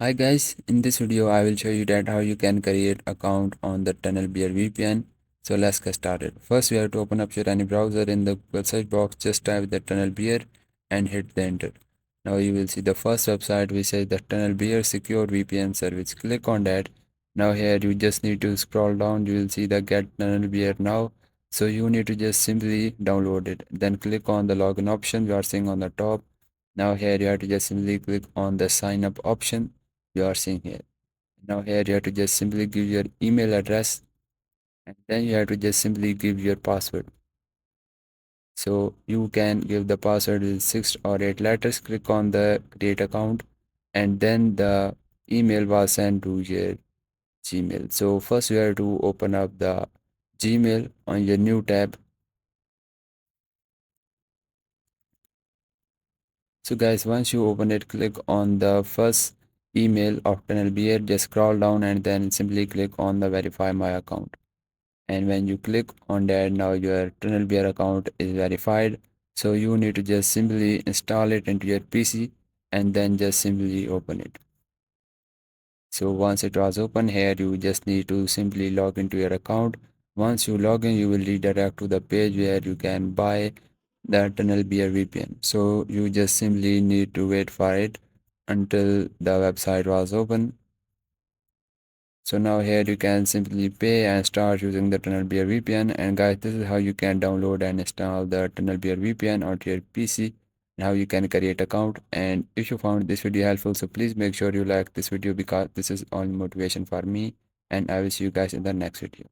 Hi guys, in this video I will show you that how you can create account on the Tunnel Bear VPN. So let's get started. First we have to open up your any browser. In the Google search box just type the Tunnel Bear and hit the enter. Now you will see the first website which says the Tunnel Bear Secure VPN Service. Click on that. Now here you just need to scroll down. You will see the Get Tunnel Bear now. So you need to just simply download it. Then click on the login option you are seeing on the top. Now here you have to just simply click on the sign up option you are seeing here. Now here you have to just simply give your email address and then you have to just simply give your password. So you can give the password with 6 or 8 letters. Click on the create account and then the email was sent to your Gmail. So first you have to open up the Gmail on your new tab. So guys, once you open it, click on the first email of TunnelBear, just scroll down and then simply click on the verify my account. And when you click on that, now your TunnelBear account is verified. So you need to just simply install it into your PC and then just simply open it. So once it was open here, you just need to simply log into your account. Once you log in, you will redirect to the page where you can buy the TunnelBear VPN. So you just simply need to wait for it until the website was open. So now here you can simply pay and start using the TunnelBear VPN. And guys, this is how you can download and install the TunnelBear VPN onto your PC and how you can create account. And if you found this video helpful, so please make sure you like this video because this is only motivation for me. And I will see you guys in the next video.